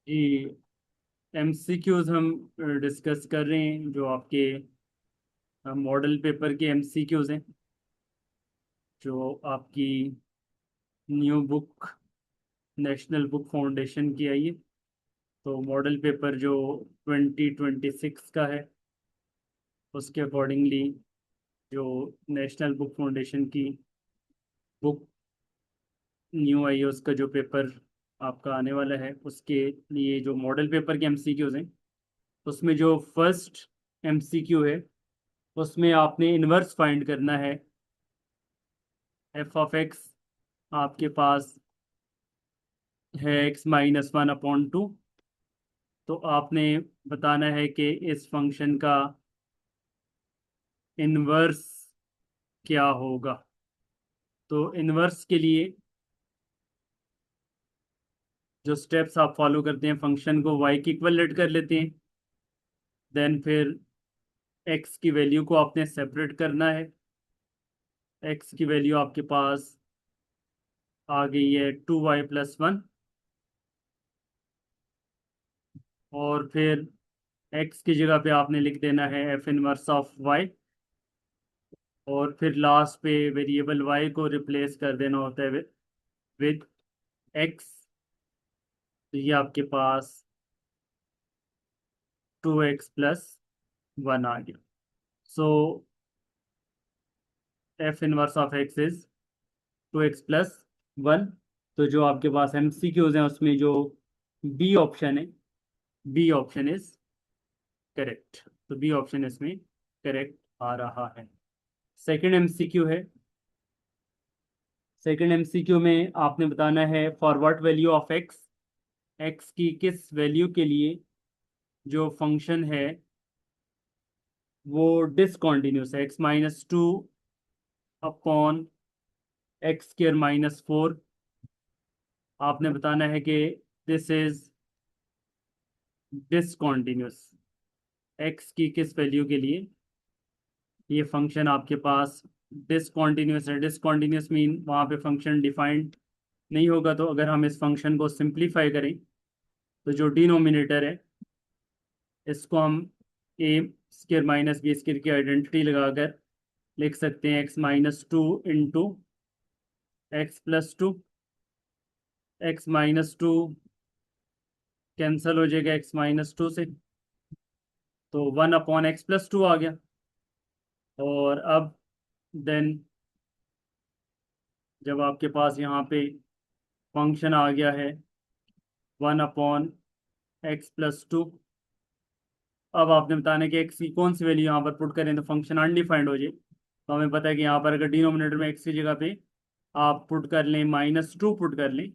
जी, MCQs हम discuss कर रहे हैं जो आपके मॉडल पेपर के एमसीक्यूज हैं जो आपकी new book national book foundation की आई है। तो मॉडल पेपर जो 2026 का है उसके अकॉर्डिंगली जो नेशनल बुक फाउंडेशन की बुक न्यू आई है उसका जो पेपर आपका आने वाला है उसके लिए जो मॉडल पेपर के एमसीक्यूज हैं उसमें जो फर्स्ट एमसीक्यू है उसमें आपने इन्वर्स फाइंड करना है। एफ ऑफ एक्स आपके पास है x-1/2। तो आपने बताना है कि इस फंक्शन का इन्वर्स क्या होगा। तो इन्वर्स के लिए जो स्टेप्स आप फॉलो करते हैं, फंक्शन को y की इक्वलेट कर लेते हैं। देन फिर x की वैल्यू को आपने सेपरेट करना है। x की वैल्यू आपके पास आ गई है 2y+1। और फिर x की जगह पे आपने लिख देना है एफ इनवर्स ऑफ y। और फिर लास्ट पे वेरिएबल y को रिप्लेस कर देना होता है विद x। तो ये आपके पास 2x+1 आ गया। So f inverse of x is 2x+1। तो जो आपके पास एमसीक्यूज हैं उसमें जो बी ऑप्शन है, बी ऑप्शन इज करेक्ट। तो बी ऑप्शन इसमें करेक्ट आ रहा है। सेकंड एमसीक्यू है। सेकंड एमसीक्यू में आपने बताना है for what value of x, x की किस वैल्यू के लिए जो फंक्शन है वो डिसकॉन्टिन्यूस है। x-2 upon x² - 4। आपने बताना है कि दिस इज डिसकॉन्टिन्यूस। x की किस वैल्यू के लिए ये फंक्शन आपके पास डिसकॉन्टिन्यूस है। डिसकॉन्टिन्यूस मीन वहाँ पे फंक्शन डिफाइंड नहीं होगा। तो अगर हम इस फंक्शन को सिंप्लीफाई करें तो जो डिनोमिनेटर है इसको हम a² - b² की आइडेंटिटी लगाकर लिख सकते हैं x-2 into x+2। x-2 cancel हो जाएगा x-2 से, तो 1/x+2 आ गया। और अब देन जब आपके पास यहाँ पे फंक्शन आ गया है 1/x+2, अब आपने बताना है कि एक्स की कौन सी वैल्यू यहाँ पर पुट करें तो फंक्शन अनडिफाइंड हो जाए। तो हमें पता है कि यहाँ पर अगर डिनोमिनेटर में एक्स की जगह पे आप पुट कर लें -2 पुट कर लें,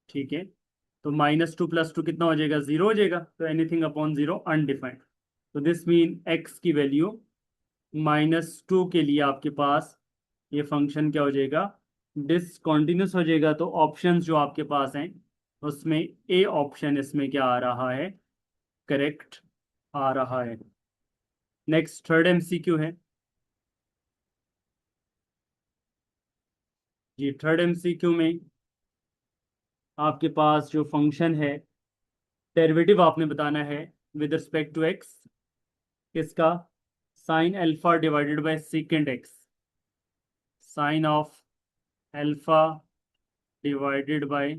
ठीक है, तो -2 + 2 कितना हो जाएगा, 0 हो जाएगा। तो एनीथिंग अपॉन 0 अनडिफाइंड। तो दिस मीन एक्स की वैल्यू -2 के लिए आपके पास ये फंक्शन क्या हो जाएगा, डिसकॉन्टिन्यूस हो जाएगा। तो ऑप्शंस जो आपके पास हैं उसमें ए ऑप्शन इसमें क्या आ रहा है, करेक्ट आ रहा है। नेक्स्ट थर्ड एमसीक्यू है। जी, थर्ड एमसीक्यू में आपके पास जो फंक्शन है डेरिवेटिव आपने बताना है विद रिस्पेक्ट टू एक्स, किसका, sine alpha divided by second x. Sine of alpha divided by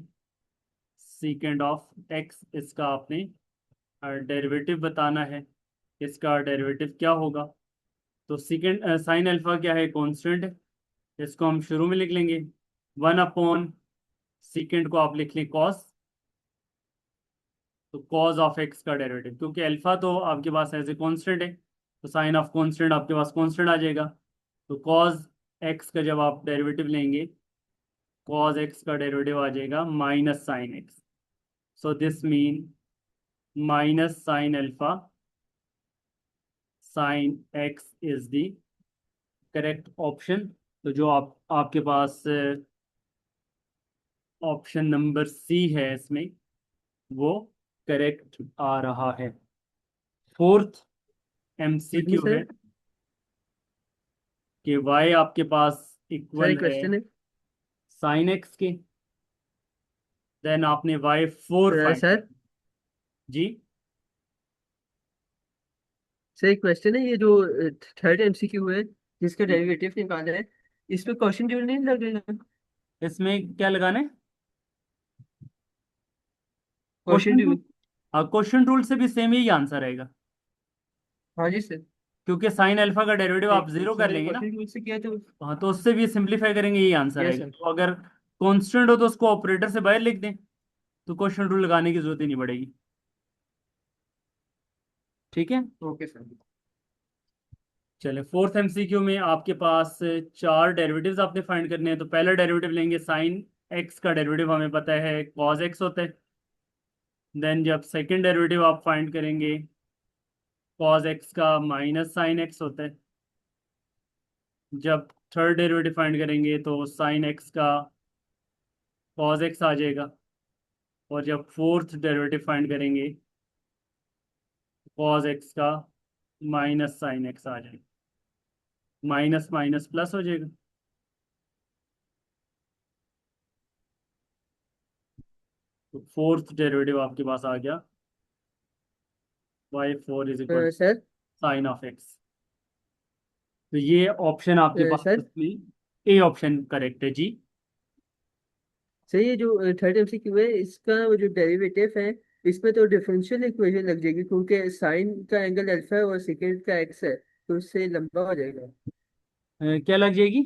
second of x, इसका आपने डेरिवेटिव बताना है। इसका डेरिवेटिव क्या होगा। तो सेकेंड साइन अल्फा क्या है, कांस्टेंट है। इसको हम शुरू में लिख लेंगे 1/, सेकेंड को आप लिख लें कॉस। तो कॉज ऑफ एक्स का डेरिवेटिव, क्योंकि अल्फा तो आपके पास एज ए कांस्टेंट है तो साइन ऑफ कांस्टेंट आपके पास कांस्टेंट आ जाएगा। तो कॉज एक्स का जब आप डेरिवेटिव लेंगे, कॉज एक्स का डेरिवेटिव आ जाएगा -sin x। So this mean -sin alpha sine x is the correct option. तो जो आपके पास ऑप्शन नंबर सी है इसमें वो करेक्ट आ रहा है। Fourth excuse me MCQ sir. है कि y आपके पास सर इक्वल एक है क्वेश्चन है। sin x के। देन आपने y4 फाइंड सर करना। जी। सर एक क्वेश्चन है, ये जो थर्ड एमसीक्यू है जिसका डेरिवेटिव निकालना है, इसमें क्वेश्चन जो नहीं लगेगा? इसमें क्या लगाना है? क्वेश्चन क्वेश्चन जो। रूल। हाँ, क्वेश्चन रूल से भी सेम यही आंसर आएगा, हाँ जी सर। क्योंकि साइन अल्फा का डेरिवेटिव आप एक जीरो कर सर लेंगे ना। क्वेश्चन रूल से किया तो। हाँ, तो उससे भी सिंप्लीफाई करेंगे, यही आंसर यस आएगा। सर। तो अगर कांस्टेंट हो तो उसको ऑपरेटर से बाहर लिख दें, तो क्वेश्चन रूल लगाने की जरूरत ही नहीं पड़ेगी। ठीक है। Okay sir. चले, फोर्थ एमसीक्यू में आपके पास चार डेरिवेटिव्स आपने फाइंड करने हैं। तो पहला डेरिवेटिव लेंगे, साइन एक्स का डेरिवेटिव हमें पता है कॉस एक्स होता है। देन जब सेकंड डेरिवेटिव आप फाइंड करेंगे, कॉस एक्स का माइनस साइन एक्स होता है। जब थर्ड डेरिवेटिव फाइंड करेंगे तो साइन एक्स का कॉस एक्स आ जाएगा। और जब फोर्थ डेरिवेटिव फाइंड करेंगे, कॉस एक्स का माइनस साइन एक्स आ जाएगा। माइनस माइनस प्लस हो जाएगा। तो फोर्थ डेरिवेटिव आपके पास आ गया, y4 is equal sir. Sine of x. तो ये ऑप्शन आपके पास सर। इसमें ए ऑप्शन करेक्ट है जी। सर ये जो थर्ड एमसीक्यू है, इसका वो जो डेरिवेटिव है, इसमें तो डिफरेंशियल इक्वेशन लग जाएगी, क्योंकि साइन का एंगल अल्फा है और सेकेंड का एक्स है, तो उससे लंबा हो जाएगा। क्या लग जाएगी?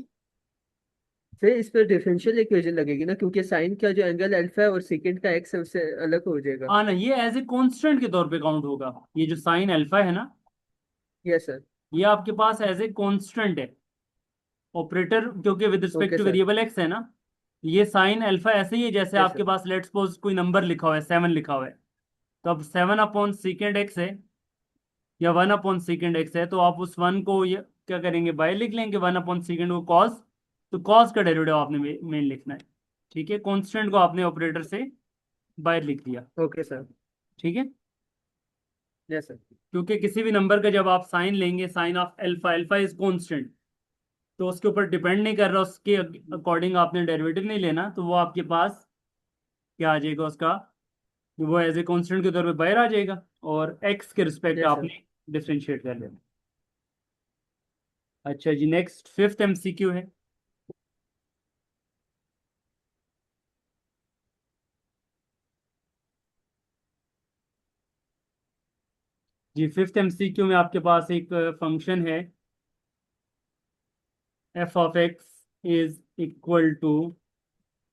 फिर इस पर डिफरेंशियल इक्वेशन लगेगी ना, क्योंकि साइन का जो एंगल अल्फा है और सेकेंड का एक्स है, उससे अलग हो जाएगा। हाँ ना, ये एज ए कांस्टेंट के तौर पे काउंट होगा। ये जो साइन अल्फा है ना, यस सर। ये आपके पास एज ए कांस्टेंट है ऑपरेटर, क्योंकि with respect okay to sir. Variable x है ना। ये साइन अल्फा ऐसे ही है जैसे यस आपके सर। पास लेट्स सपोज कोई नंबर लिखा हुआ है, 7 लिखा हुआ है। तो अब 7 अपॉन सीकेंड एक्स है, या 1 अपॉन सीकेंड एक्स है, तो आप उस वन को ये क्या करेंगे, बाय लिख लेंगे। 1 अपॉन सीकेंड को कॉस, तो कॉस का डेरिवेटिव आपने मेन लिखना है। ठीक है, कांस्टेंट को आपने ऑपरेटर से बाहर लिख दिया। Okay sir. ठीक है। Yes sir. क्योंकि किसी भी नंबर का जब आप साइन लेंगे, sine of alpha, alpha is constant, तो उसके ऊपर डिपेंड नहीं कर रहा, उसके अकॉर्डिंग आपने डेरिवेटिव नहीं लेना, तो वो आपके पास क्या आ जाएगा उसका, वो एज ए कांस्टेंट के तौर पे बाहर आ जाएगा, और एक्स के रिस्पेक्ट यस सर। आपने डिफरेंशिएट कर लेना। अच्छा जी, नेक्स्ट फिफ्थ एमसीक्यू है जी। फिफ्थ एमसीक्यू में आपके पास एक फंक्शन है, f of x is equal to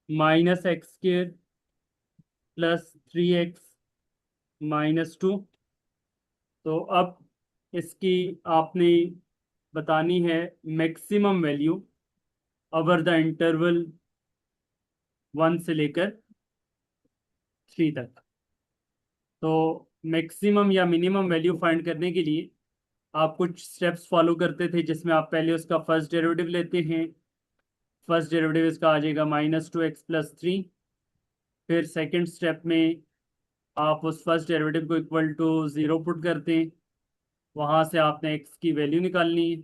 minus x square plus 3x minus 2। तो अब इसकी आपने बतानी है maximum value over the interval 1 से लेकर 3 तक। तो मैक्सिमम या मिनिमम वैल्यू फाइंड करने के लिए आप कुछ स्टेप्स फॉलो करते थे, जिसमें आप पहले उसका फर्स्ट डेरिवेटिव लेते हैं। फर्स्ट डेरिवेटिव इसका आ जाएगा -2x + 3। फिर सेकंड स्टेप में आप उस फर्स्ट डेरिवेटिव को इक्वल टू 0 पुट करते हैं। वहां से आपने एक्स की वैल्यू निकालनी है,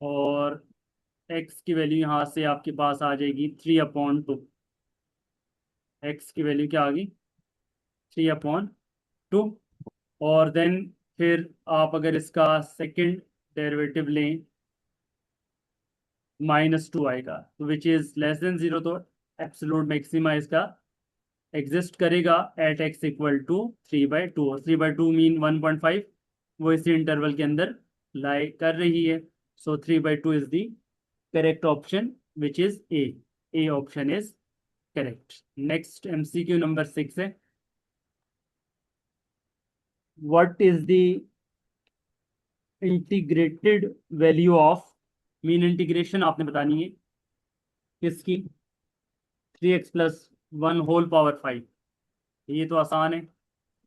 और एक्स की वैल्यू यहाँ से आपके पास आ जाएगी 3/2। एक्स की वैल्यू क्या आ गई? 3/2। और देन फिर आप अगर इसका सेकंड डेरिवेटिव लें, -2 आएगा, तो विच इज लेस देन 0, तो एब्सोल्यूट मैक्सिमा इसका एग्जिस्ट करेगा at x equal to 3/2। 3/2 mean 1.5, वो इसी इंटरवल के अंदर लाई कर रही है। सो 3/2 is the correct option, which is a. A option is correct. Next MCQ number 6 है, what is the integrated value of, mean integration आपने बतानी है किसकी, 3x + 1 होल पावर 5। ये तो आसान है।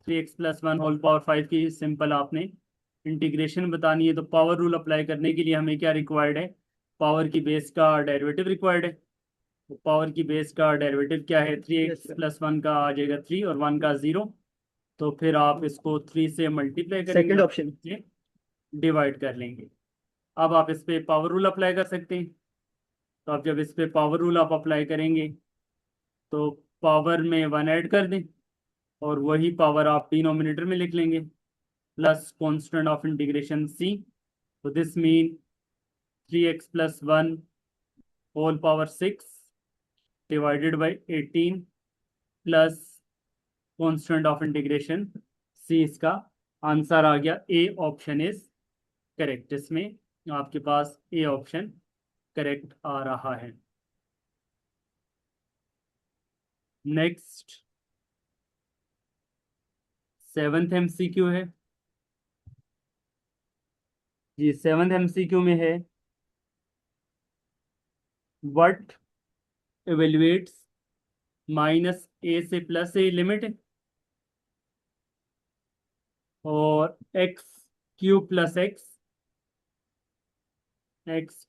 3x + 1 होल पावर 5 की सिंपल आपने इंटीग्रेशन बतानी है। तो पावर रूल अप्लाई करने के लिए हमें क्या रिक्वायर्ड है, पावर की बेस का डेरिवेटिव रिक्वायर्ड है। तो पावर की बेस का डेरिवेटिव क्या है, three yes x sir. Plus one का आ जाएगा 3 और 1 का 0। तो फिर आप इसको 3 से मल्टीप्लाई करेंगे सेकंड और ऑप्शन। से डिवाइड कर लेंगे। अब आप इस पे पावर रूल अप्लाई कर सकते हैं। तो आप जब इस पे पावर रूल आप अप्लाई करेंगे, तो पावर में 1 ऐड कर दें, और वही पावर आप डिनोमिनेटर में लिख लेंगे, plus constant of integration c। तो this mean 3x+1 whole power 6 divided by 18 plus constant of integration c। इसका आंसर आ गया ए ऑप्शन इज करेक्ट। इसमें आपके पास ए ऑप्शन करेक्ट आ रहा है। नेक्स्ट 7th MCQ है जी। 7th MCQ में है, व्हाट इवेल्युएट्स -a से +a लिमिट और x³ + x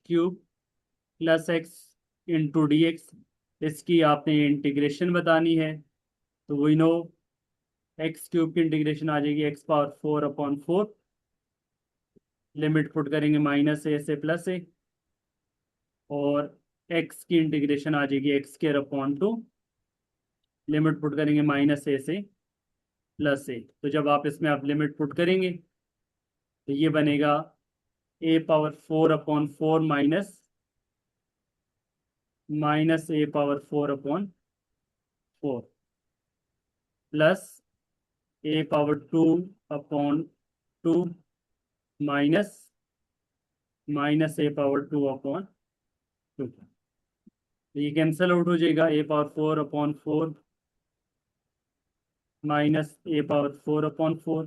इंटू dx। इसकी आपने इंटीग्रेशन बतानी है। तो वी नो x³ की इंटीग्रेशन आ जाएगी x⁴/4। लिमिट पुट करेंगे -a से +a, और x की इंटीग्रेशन आ जाएगी x²/2। लिमिट पुट करेंगे -a से +a। तो जब आप इसमें आप लिमिट पुट करेंगे तो ये बनेगा a⁴/4 minus a⁴/4 plus a⁴/2 minus -a⁴/2। तो ये कैंसिल आउट हो जाएगा, a⁴/4 minus a⁴/4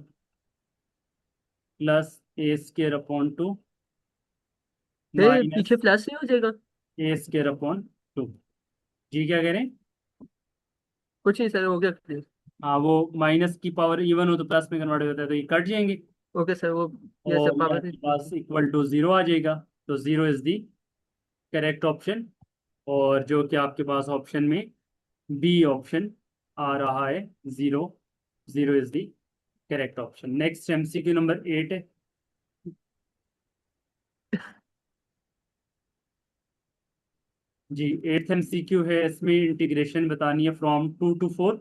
plus a²/2 फिर माइनस पीछे प्लस नहीं हो जाएगा? a²/2। जी क्या कह रहे हैं? कुछ नहीं सर, हो गया clear। हाँ, वो माइनस की पावर इवन हो तो प्लस में कन्वर्ट हो जाता है, तो ये कट जाएंगे ओके सर, वो ये सब और ये पावर आपके पास इक्वल टू 0 आ जाएगा। तो 0 इज दी करेक्ट ऑप्शन, और जो कि आपके पास ऑप्शन में बी ऑप्शन आ रहा है, 0। 0 is the correct option. Next MCQ number 8 है जी। 8th MCQ है, इसमें इंटीग्रेशन बतानी है फ्रॉम 2 to 4,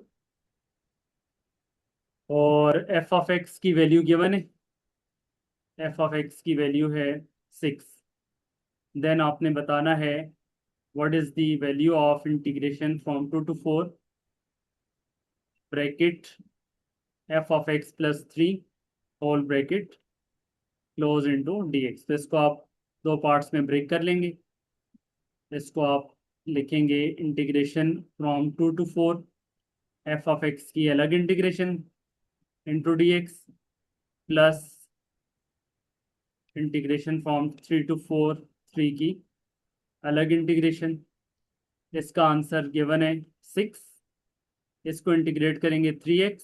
और f(x) की वैल्यू गिवन है। f(x) की वैल्यू है 6। देन आपने बताना है what is the value of integration from 2 to 4 bracket f(x+3 whole bracket close into dx। तो इसको आप दो पार्ट्स में ब्रेक कर लेंगे। इसको आप लिखेंगे इंटीग्रेशन फ्रॉम 2 to 4 f(x) की अलग integration into dx, plus integration from 3 to 4 3 की अलग इंटीग्रेशन। इसका आंसर गिवन है 6। इसको इंटीग्रेट करेंगे 3x,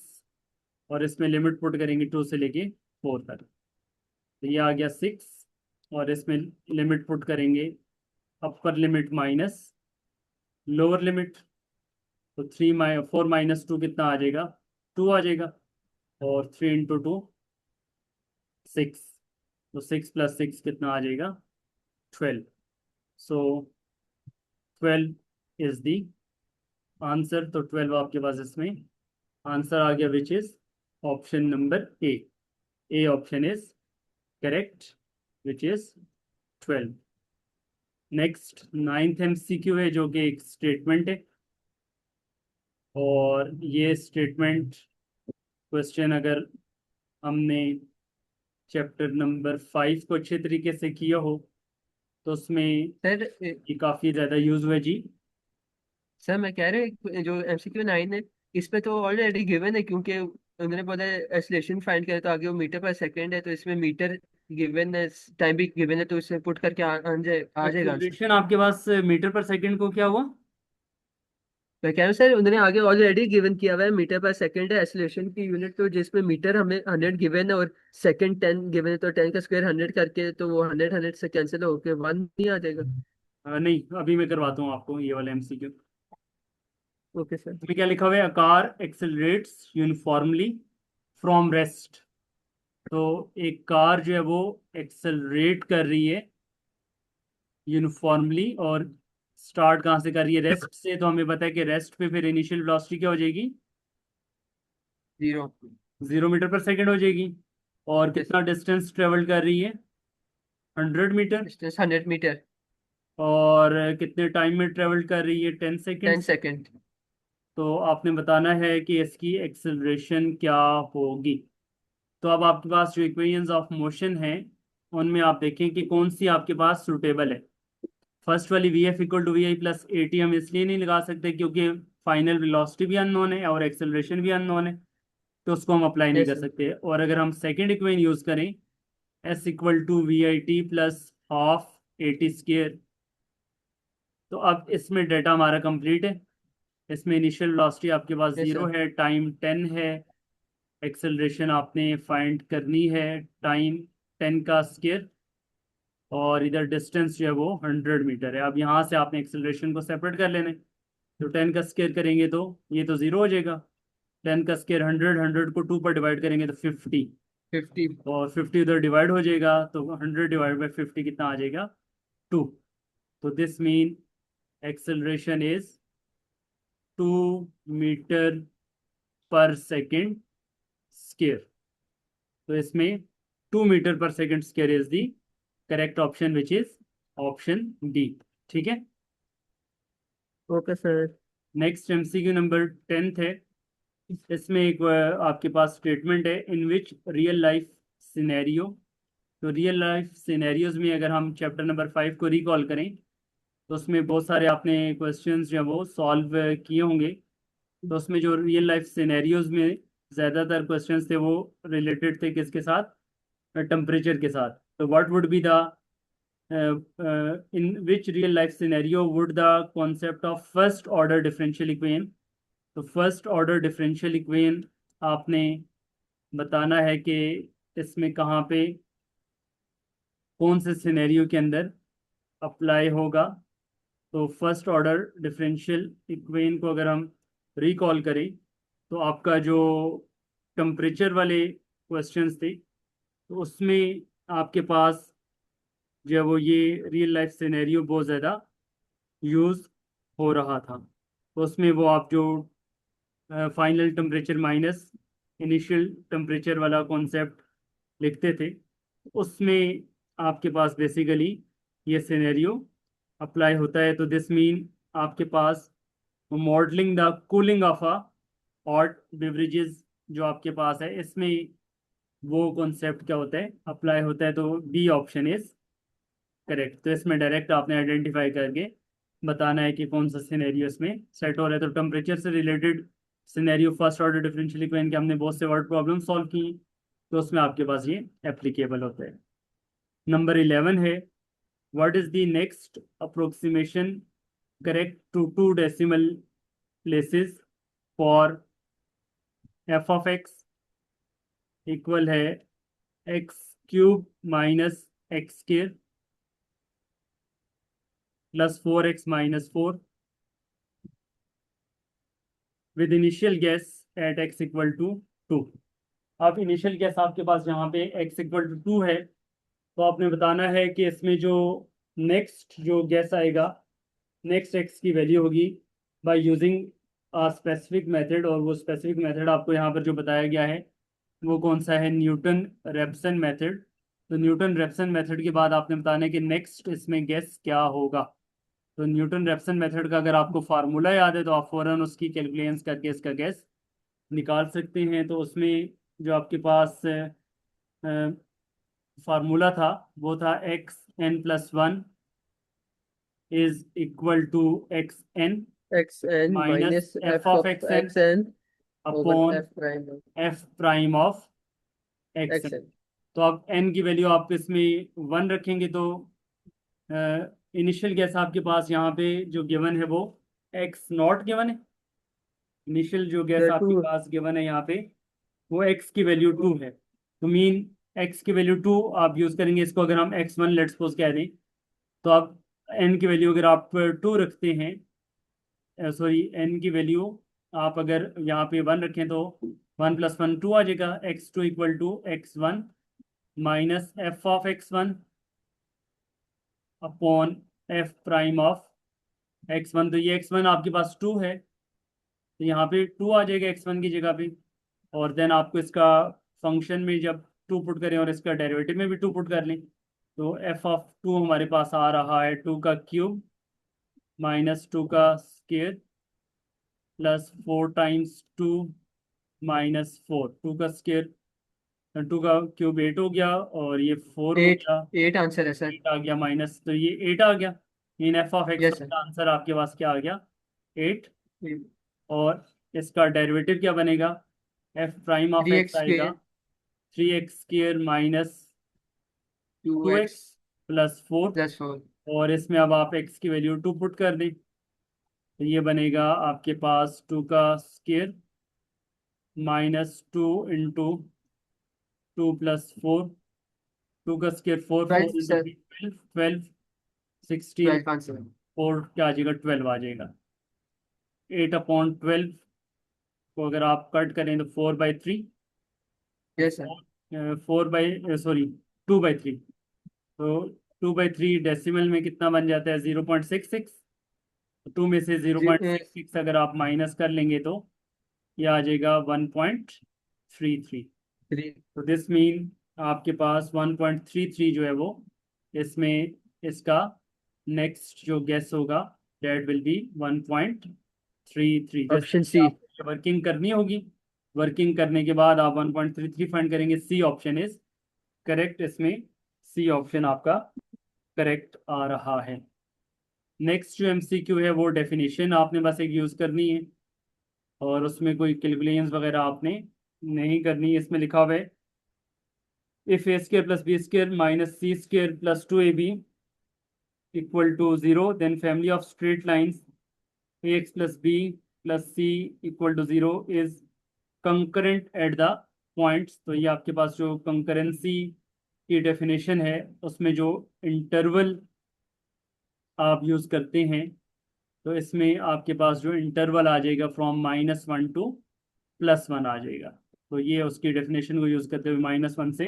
और इसमें लिमिट पुट करेंगे 2 से लेके 4 तक। तो ये आ गया 6, और इसमें लिमिट पुट करेंगे upper limit minus lower limit. तो 4 - 2 कितना आ जाएगा? 2 आ जाएगा, और 3 इंटू 2 6। तो 6 + 6 कितना आ जाएगा? 12। सो 12 इज दी आंसर। तो 12 आपके पास इसमें आंसर आ गया, विच is option number A. A option is correct, which is 12। Next 9th MCQ है, जो कि एक स्टेटमेंट है, और ये स्टेटमेंट क्वेश्चन अगर हमने चैप्टर नंबर 5 को अच्छे तरीके से किया हो तो उसमें सर। ये काफ़ी ज़्यादा यूज हुआ जी। सर मैं कह रहे जो MCQ 9 है, इसमें तो ऑलरेडी गिवन है, क्योंकि उन्होंने बोला एक्सेलरेशन फाइंड करे तो आगे वो मीटर पर सेकंड है, तो इसमें मीटर गिवन है, टाइम भी गिवन है, तो इसमें पुट करके आ जाएगा आंसर। एक्सेलरेशन आपके पास मीटर पर सेकंड को क्या हुआ? मैं कह रहा हूँ सर, उन्होंने आगे ऑलरेडी गिवन किया हुआ है, मीटर पर सेकंड है एक्सेलरेशन की यूनिट, तो जिसमें मीटर हमें 100 गिवन है और सेकंड 10 गिवन है, तो 10 का स्क्वायर 100 करके तो वो 100 से कैंसिल होकर 1 नहीं आ जाएगा? नहीं, अभी मैं करवाता हूँ आपको ये वाला MCQ। Okay sir. इसमें क्या लिखा हुआ है? A car accelerates uniformly from rest. तो एक कार जो है वो एक्सेलरेट कर रही है यूनिफॉर्मली, और स्टार्ट कहाँ से कर रही है? रेस्ट से। तो हमें पता है कि रेस्ट पे फिर इनिशियल वेलोसिटी क्या हो जाएगी? जीरो। 0 मीटर पर सेकेंड हो जाएगी। और कितना डिस्टेंस ट्रेवल कर रही है? 100 मीटर। Distance 100 metre. और कितने टाइम में ट्रेवल कर रही है? 10 सेकेंड। 10 सेकेंड। तो आपने बताना है कि इसकी एक्सेलरेशन क्या होगी। तो अब आपके पास जो इक्वेशंस ऑफ मोशन है उनमें आप देखें कि कौन सी आपके पास सुटेबल है। फर्स्ट वाली v f equal to v i plus a t हम इसलिए नहीं लगा सकते क्योंकि फाइनल वेलोसिटी भी अननोन है और एक्सेलरेशन भी अननोन है, तो उसको हम अप्लाई नहीं कर यस। सकते। और अगर हम सेकेंड इक्वेशन यूज करें, s equal to v i t plus half a t square, तो अब इसमें डेटा हमारा कंप्लीट है। इसमें इनिशियल वेलोसिटी आपके पास यस 0 सर। है, टाइम 10 है, एक्सेलरेशन आपने फाइंड करनी है टाइम 10 का स्केयर, और इधर डिस्टेंस जो है वो 100 मीटर है। अब यहाँ से आपने एक्सेलरेशन को सेपरेट कर लेना है। तो 10 का स्केयर करेंगे तो ये तो 0 हो जाएगा। 10 का स्केयर 100, 100 को 2 पर डिवाइड करेंगे तो 50, 50। और 50 उधर डिवाइड हो जाएगा तो 100 डिवाइड बाई 50 कितना आ जाएगा? 2। तो this mean acceleration is 2 metre पर सेकेंड स्केयर। तो इसमें 2 मीटर पर second square is the correct option which is option D. ठीक है। Okay sir. Next MCQ number 10th है। इसमें एक आपके पास स्टेटमेंट है, in which real life scenario. तो रियल लाइफ सिनेरियोज में अगर हम चैप्टर नंबर 5 को रिकॉल करें तो उसमें बहुत सारे आपने क्वेश्चंस जो है वो सॉल्व किए होंगे। तो उसमें जो रियल लाइफ सिनेरियोज में ज़्यादातर क्वेश्चंस थे वो रिलेटेड थे किसके साथ? टेम्परेचर के साथ। तो what would be the in which real life scenario would the concept of first order differential equation. तो फर्स्ट ऑर्डर डिफरेंशियल इक्वेशन आपने बताना है कि इसमें कहाँ पे कौन से सिनेरियो के अंदर अप्लाई होगा। तो फर्स्ट ऑर्डर डिफरेंशियल इक्वेशन को अगर हम रिकॉल करें तो आपका जो टेम्परेचर वाले क्वेश्चंस थे तो उसमें आपके पास जो है वो ये रियल लाइफ सिनेरियो बहुत ज़्यादा यूज़ हो रहा था। तो उसमें वो आप जो final temperature minus initial temperature वाला कॉन्सेप्ट लिखते थे, उसमें आपके पास बेसिकली ये सिनेरियो अप्लाई होता है। तो दिस मीन आपके पास modelling the cooling of a hot beverages जो आपके पास है इसमें वो कॉन्सेप्ट क्या होता है? अप्लाई होता है। तो डी ऑप्शन इज करेक्ट। तो इसमें डायरेक्ट आपने आइडेंटिफाई करके बताना है कि कौन सा सिनेरियो इसमें सेट हो रहा है। तो टेम्परेचर से related scenario first order differential equation के हमने बहुत से वर्ड प्रॉब्लम सॉल्व की, तो उसमें आपके पास ये एप्लीकेबल होता है। नंबर 11 है, what is the next approximation correct to 2 decimal places for f of x equal है x cube minus x square plus 4x-4 with initial guess at x equal to 2। अब इनिशियल गैस आपके पास यहाँ पे x equal to 2 है, तो आपने बताना है कि इसमें जो नेक्स्ट जो गैस आएगा, नेक्स्ट x की वैल्यू होगी by using a specific method. और वो स्पेसिफिक मेथड आपको यहाँ पर जो बताया गया है वो कौन सा है? Newton Raphson method. तो न्यूटन रेप्सन मेथड के बाद आपने बताना है कि नेक्स्ट इसमें गैस क्या होगा। तो न्यूटन रेप्सन मेथड का अगर आपको फार्मूला याद है तो आप फौरन उसकी कैलकुलेशंस करके इसका गैस निकाल सकते हैं। तो उसमें जो आपके पास फार्मूला था वो था x n+1 is equal to x n x n minus minus f f of of x n x n over upon f prime f prime of x n. X n. तो आप n की value आप इसमें 1 रखेंगे तो initial guess आपके पास यहाँ पे जो गिवन है वो x0 गिवन है। इनिशियल जो गैस टू। आपके पास गिवन है यहाँ पे वो x की वैल्यू 2 है। तो मीन x की वैल्यू 2 आप यूज करेंगे। इसको अगर हम x1 लेट्स सपोज कह दें तो आप n की वैल्यू अगर आप 2 रखते हैं, सॉरी n की वैल्यू आप अगर यहाँ पे 1 रखें तो 1+1 2 आ जाएगा। x2 equal to x1 minus f of x1 upon f prime of x1। तो ये x1 आपके पास 2 है तो यहाँ पे 2 आ जाएगा x1 की जगह पे। और देन आपको इसका फंक्शन में जब टू पुट करें और इसका डेरिवेटिव में भी टू पुट कर लें, तो एफ ऑफ टू हमारे पास आ रहा है टू का क्यूब माइनस टू का square plus four times two minus four, two का स्केयर, टू का क्यूब एट हो गया और ये फोर हो एट। गया, एट आंसर है सर। एट आ गया माइनस, तो ये एट आ गया। In f of x yes sir. का आंसर आपके पास क्या आ गया, एट। और इसका डेरिवेटिव क्या बनेगा, f prime of three x x आएगा square three x square minus two two x x plus four. Plus four. और इसमें अब आप एक्स की वैल्यू टू पुट कर दें, तो ये बनेगा आपके पास टू का square minus two into two plus four, two का square four, twelve four into sir. Three twelve, twelve, sixteen, 12 answer. Four क्या आ जाएगा, ट्वेल्व आ जाएगा। एट अपॉन ट्वेल्व को अगर आप कट करें तो four by three, yes sir. Four by sorry two by three, तो टू बाई थ्री डेसिमल में कितना बन जाता है, 0.66। टू में से जीरो जी पॉइंट सिक्स सिक्स अगर आप माइनस कर लेंगे तो ये आ जाएगा 1.33। थ्री। तो दिस मीन आपके पास 1.33 जो है वो इसमें इसका नेक्स्ट जो गेस होगा डेट विल बी 1.33। ऑप्शन जैसे सी। आप वर्किंग करनी होगी, वर्किंग करने के बाद आप 1.33 फाइंड करेंगे। सी ऑप्शन इज करेक्ट, इसमें सी ऑप्शन आपका करेक्ट आ रहा है। नेक्स्ट जो एमसीक्यू है वो डेफिनेशन आपने बस एक यूज़ करनी है और उसमें कोई कैलकुलेशंस वगैरह आपने नहीं करनी है। इसमें लिखा हुआ है if a square plus b square minus c square plus two a b equal to zero then family of straight lines a x plus b plus c equal to zero is concurrent at the points. तो ये आपके पास जो concurrency की definition है उसमें जो interval आप use करते हैं, तो इसमें आपके पास जो इंटरवल आ जाएगा फ्रॉम -1 टू +1 आ जाएगा। तो ये उसकी डेफिनेशन को यूज़ करते हुए -1 से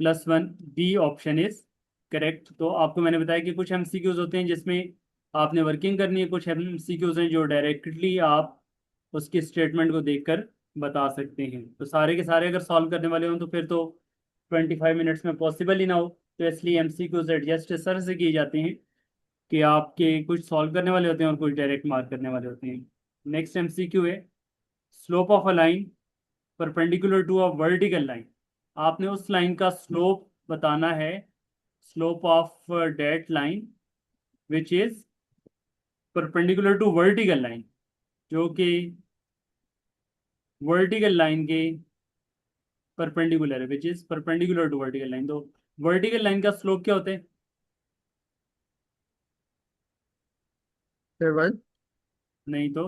+1, बी ऑप्शन इज करेक्ट। तो आपको मैंने बताया कि कुछ एमसीक्यूज होते हैं जिसमें आपने वर्किंग करनी है, कुछ एमसीक्यूज हैं जो डायरेक्टली आप उसकी स्टेटमेंट को देखकर बता सकते हैं। तो सारे के सारे अगर सॉल्व करने वाले हों तो फिर तो 25 मिनट्स में पॉसिबल ही ना हो, तो इसलिए एमसीक्यूज एडजस्ट इस तरह से किए जाते हैं कि आपके कुछ सॉल्व करने वाले होते हैं और कुछ डायरेक्ट मार्क करने वाले होते हैं। नेक्स्ट एमसीक्यू है slope of a line perpendicular to a vertical line. आपने उस लाइन का स्लोप बताना है, slope of that line which is perpendicular to vertical line, जो कि वर्टिकल लाइन के परपेंडिकुलर है, which is perpendicular to vertical line. तो वर्टिकल लाइन का स्लोप क्या होता है, सर वन। नहीं तो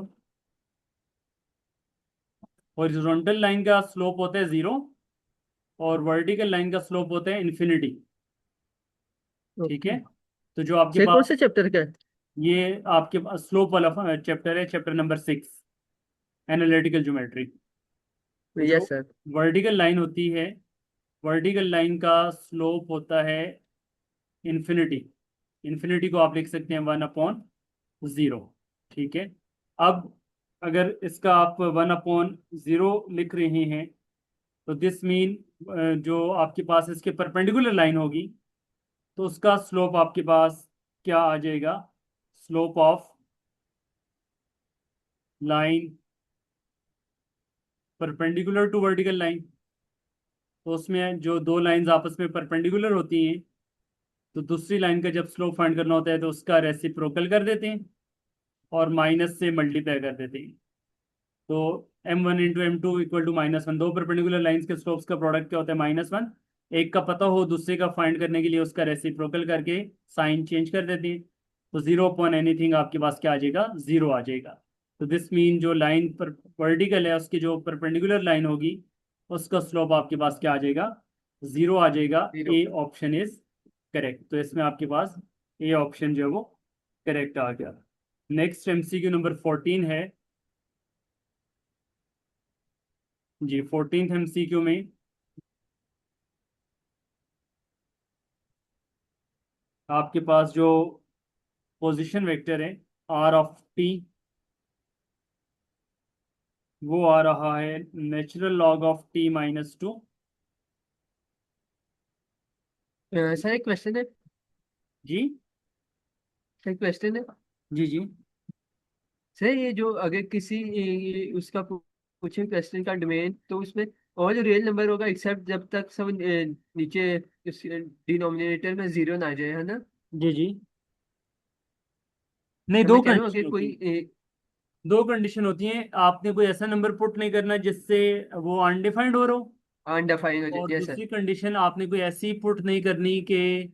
हॉरिजॉन्टल लाइन का स्लोप होता है जीरो और वर्टिकल लाइन का स्लोप होता है इन्फिनिटी। ठीक ओके। है, तो जो आपके सर कौन पास से चैप्टर का है? ये आपके पास स्लोप वाला चैप्टर है, चैप्टर नंबर 6, एनालिटिकल ज्योमेट्री। तो जो यस सर। वर्टिकल लाइन होती है, वर्टिकल लाइन का स्लोप होता है इन्फिनिटी। इन्फिनिटी को आप लिख सकते हैं 1/0। ठीक है, अब अगर इसका आप 1/0 लिख रहे हैं तो दिस मीन जो आपके पास इसके परपेंडिकुलर लाइन होगी तो उसका स्लोप आपके पास क्या आ जाएगा, slope of line perpendicular to vertical line. तो उसमें जो दो लाइंस आपस में परपेंडिकुलर होती हैं तो दूसरी लाइन का जब स्लोप फाइंड करना होता है तो उसका रेसिप्रोकल कर देते हैं और माइनस से मल्टीप्लाई कर देते हैं। तो m1 into M2 equal to -1, दो परपेंडिकुलर लाइंस के स्लोप्स का प्रोडक्ट क्या होता है, -1। एक का पता हो दूसरे का फाइंड करने के लिए उसका रेसिप्रोकल करके साइन चेंज कर देते हैं, तो जीरो अपॉन एनीथिंग आपके पास क्या आ जाएगा, जीरो आ जाएगा। तो दिस मीन जो लाइन पर वर्टिकल है उसकी जो परपेंडिकुलर लाइन होगी उसका स्लोप आपके पास क्या आ जाएगा, जीरो आ जाएगा। Zero. A option is correct, तो इसमें आपके पास ए ऑप्शन जो है वो करेक्ट आ गया। नेक्स्ट एमसीक्यू नंबर 14 है जी। 14th एमसीक्यू में आपके पास जो पोजीशन वेक्टर है आर ऑफ टी वो आ रहा है natural log of t-2। Sir एक क्वेश्चन है। जी सर क्वेश्चन है। जी जी। सर ये जो अगर किसी उसका पूछे क्वेश्चन का डोमेन, तो उसमें और जो रियल नंबर होगा एक्सेप्ट जब तक सब नीचे डिनोमिनेटर में जीरो ना आ जाए, है ना? जी जी। नहीं, तो दो मैं कह रहा हूँ कंडीशन अगर होती कोई है। दो कंडीशन होती हैं, आपने कोई ऐसा नंबर पुट नहीं करना जिससे वो अनडिफाइंड हो रहा हो। अनडिफाइंड हो जाए, और यस सर। दूसरी कंडीशन, आपने कोई ऐसी पुट नहीं करनी कि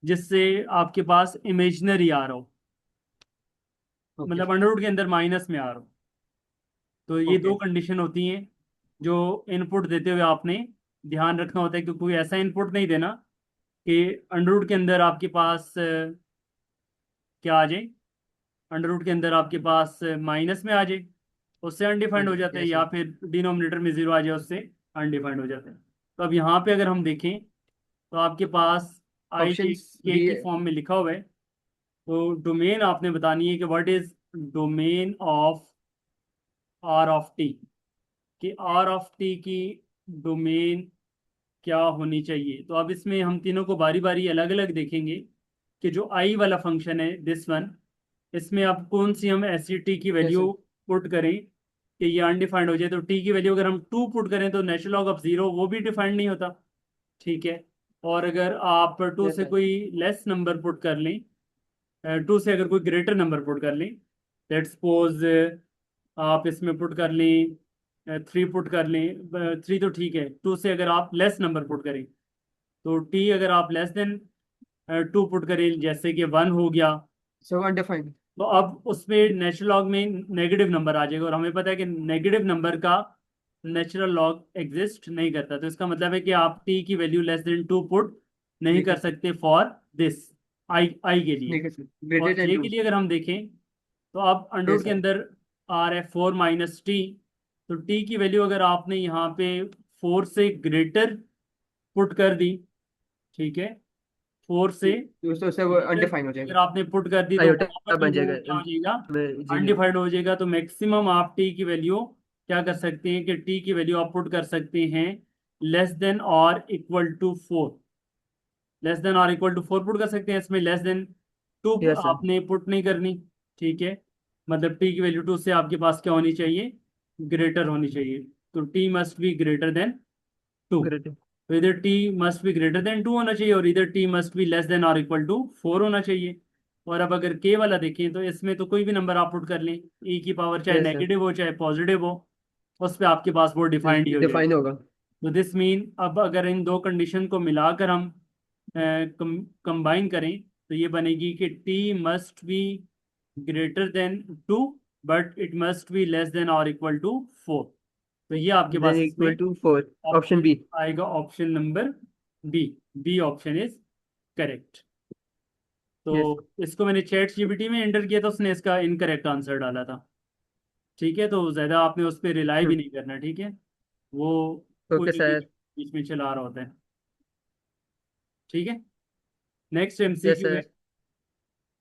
जिससे आपके पास इमेजिनरी आ रहा हो, ओके मतलब अंडरवुड के अंदर माइनस में आ रहा हो। तो ये दो ओके। कंडीशन होती हैं जो इनपुट देते हुए आपने ध्यान रखना होता है कि कोई ऐसा इनपुट नहीं देना कि अंडरवुड के अंदर आपके पास क्या आ जाए, अंडरवुड के अंदर आपके पास माइनस में आ जाए, उससे अनडिफाइंड हो जाता है, यस या सर। फिर डिनोमिनेटर में जीरो आ जाए, उससे अनडिफाइंड हो जाता है। तो अब यहाँ पे अगर हम देखें तो आपके पास आई ऑप्शन जे के बी की है। फॉर्म में लिखा हुआ है। तो डोमेन आपने बतानी है कि what is domain of r of t, कि आर ऑफ टी की डोमेन क्या होनी चाहिए। तो अब इसमें हम तीनों को बारी बारी अलग अलग देखेंगे कि जो आई वाला फंक्शन है दिस वन, इसमें अब कौन सी हम ऐसी टी की यस वैल्यू सर। पुट करें कि ये अनडिफाइंड हो जाए। तो टी की वैल्यू अगर हम टू पुट करें तो नेचुरल लॉग ऑफ जीरो वो भी डिफाइंड नहीं होता, ठीक है। और अगर आप टू यस से सर। कोई लेस नंबर पुट कर लें, टू से अगर कोई ग्रेटर नंबर पुट कर लें, लेट्स सपोज आप इसमें पुट कर लें, थ्री पुट कर लें, थ्री तो ठीक है, टू से अगर आप लेस नंबर पुट करें तो टी अगर आप लेस देन टू पुट करें, जैसे कि वन हो गया, सो अनडिफाइंड। तो अब उसमें नेचुरल लॉग में नेगेटिव नंबर आ जाएगा, और हमें पता है कि नेगेटिव नंबर का नेचुरल लॉग एग्जिस्ट नहीं करता। तो इसका मतलब है कि आप टी की value less than two put नहीं ठीक कर है सर। सकते फॉर दिस आई आई के लिए। ठीक है सर, ग्रेटर और देन जे टू। के लिए अगर हम देखें तो आप अंडरवुड यस के सर। अंदर आर है फोर माइनस टी। तो टी की वैल्यू अगर आपने यहाँ पे फोर से ग्रेटर पुट कर दी, ठीक है, फोर से उससे वो ग्रेटर अनडिफाइंड हो अगर जाएगा। आपने पुट कर दी तो वहां आयोटा पर भी बन वो जाएगा। क्या हो जाएगा, जी जी। अनडिफाइंड हो जाएगा। तो मैक्सिमम आप टी की वैल्यू क्या कर सकते हैं कि टी की वैल्यू आप पुट कर सकते हैं लेस देन और equal to four, less than और इक्वल टू फोर पुट कर सकते हैं। इसमें less than two yes sir. आपने पुट नहीं करनी, ठीक है। मतलब टी की वैल्यू टू से आपके पास क्या होनी चाहिए, ग्रेटर होनी चाहिए। तो t must be greater than two. Greater. तो इधर t must be greater than two होना चाहिए और इधर t must be less than और इक्वल टू फोर होना चाहिए। और अब अगर के वाला देखें तो इसमें तो कोई भी नंबर आप पुट कर लें, ई की पावर चाहे यस सर। नेगेटिव हो चाहे पॉजिटिव हो, उस पर आपके पास वो डिफाइंड ही हो जाएगा। डिफाइन होगा। तो दिस मीन अब अगर इन दो कंडीशन को मिलाकर हम कंबाइन करें तो ये बनेगी कि t must be greater than two but it must be less than और इक्वल टू फोर। तो ये आपके देन पास इसमें equal to four. Option option B. आएगा, option number B. B option is correct. तो यस। इसको मैंने चैट जीपीटी में एंटर किया तो उसने इसका इनकरेक्ट आंसर डाला था, ठीक है। तो ज़्यादा आपने उस पर रिलाई भी नहीं करना, ठीक है। वो ओके कोई भी सर। बीच में चला रहा होता है, ठीक है। नेक्स्ट यस एमसीक्यू है, सर।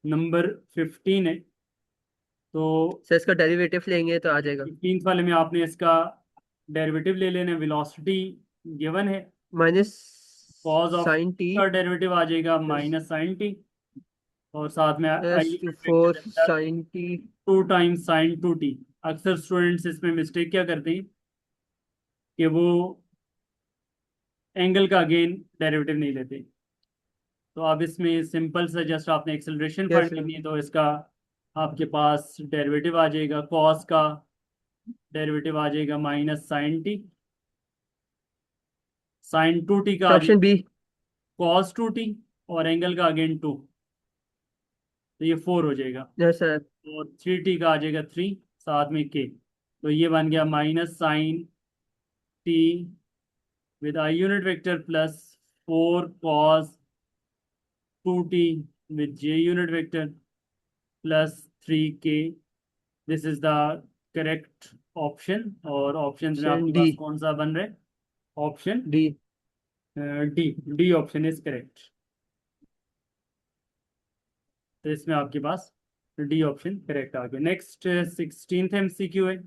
नंबर 15 है। तो सर इसका डेरिवेटिव लेंगे तो आ जाएगा। 15th वाले में आपने इसका डेरिवेटिव ले लेना है। वेलोसिटी गिवन है, minus cos of sine t. का डेरिवेटिव आ जाएगा यस। माइनस साइन टी, और साथ में i yes unit four vector plus sine t. Two times sine two t. अक्सर स्टूडेंट्स इसमें मिस्टेक क्या करते हैं कि वो एंगल का अगेन डेरिवेटिव नहीं लेते। तो अब इसमें सिंपल सा जस्ट आपने एक्सेलरेशन फाइंड यस करनी है, तो इसका आपके पास डेरिवेटिव आ जाएगा, कॉस का डेरिवेटिव आ जाएगा minus sine t, sine two t का आ ऑप्शन जाएगा बी। कॉस टू टी, और एंगल का अगेन टू, तो ये फोर हो जाएगा। Yes sir. और थ्री टी का आ जाएगा थ्री, साथ में के, तो ये बन गया minus sine t with i unit vector plus four cos two t with j unit vector plus three k. This is the correct option. और ऑप्शन में ऑप्शन आपके डी। पास कौन सा बन रहा है, option D. D. D option is correct. तो इसमें आपके पास डी ऑप्शन करेक्ट आ गया। नेक्स्ट 16th एमसीक्यू है।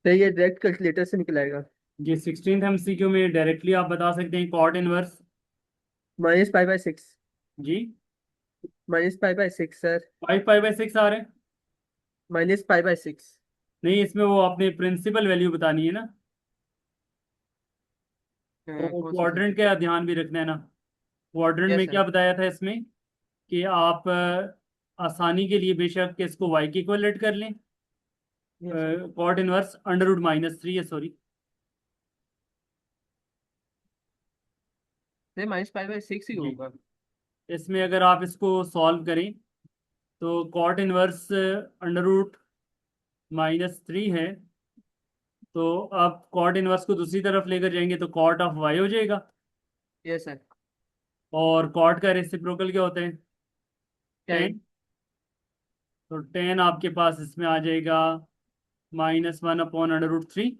तो ये डायरेक्ट कैलकुलेटर से निकल आएगा। जी 16th एमसीक्यू में डायरेक्टली आप बता सकते हैं कॉट इनवर्स। -π/6। जी -π/6 सर। 5 पाई बाई 6 आ रहे हैं। -π/6। नहीं, इसमें वो आपने प्रिंसिपल वैल्यू बतानी है ना, तो कौन सा क्वाड्रेंट सब्जेक्ट? का ध्यान भी रखना है ना। क्वाड्रेंट यस में सर। क्या बताया था इसमें कि आप आसानी के लिए बेशक इसको वाई की इक्वलेट कर लें। Yes sir. कॉट इनवर्स √-3 है, सॉरी। नहीं, -π/6 ही जी, होगा। इसमें अगर आप इसको सॉल्व करें तो कॉट इनवर्स √-3 है। तो आप कॉट इनवर्स को दूसरी तरफ लेकर जाएंगे तो कॉट ऑफ वाई हो जाएगा। Yes sir. और कॉट का रेसिप्रोकल क्या होता है? 10। 10। तो 10 आपके पास इसमें आ जाएगा -1/√3।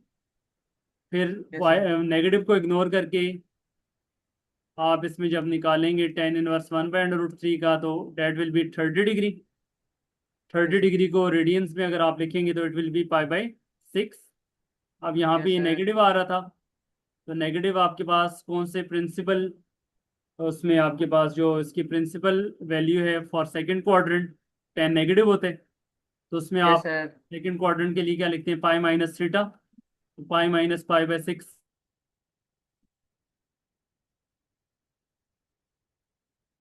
फिर यस सर। नेगेटिव को इग्नोर करके आप इसमें जब निकालेंगे 10 इनवर्स 1/√3 का, तो that will be 30 degree. Thirty yes sir. Degree को रेडियंस में अगर आप लिखेंगे तो इट विल बी π/6। अब यहाँ पे यस ये सर। नेगेटिव आ रहा था, तो नेगेटिव आपके पास कौन से प्रिंसिपल, उसमें आपके पास जो इसकी प्रिंसिपल वैल्यू है फॉर सेकंड क्वाड्रेंट 10 नेगेटिव होते हैं। तो उसमें यस आप सर। सेकंड क्वाड्रेंट के लिए क्या लिखते हैं? Pi minus theta. पाई -π/6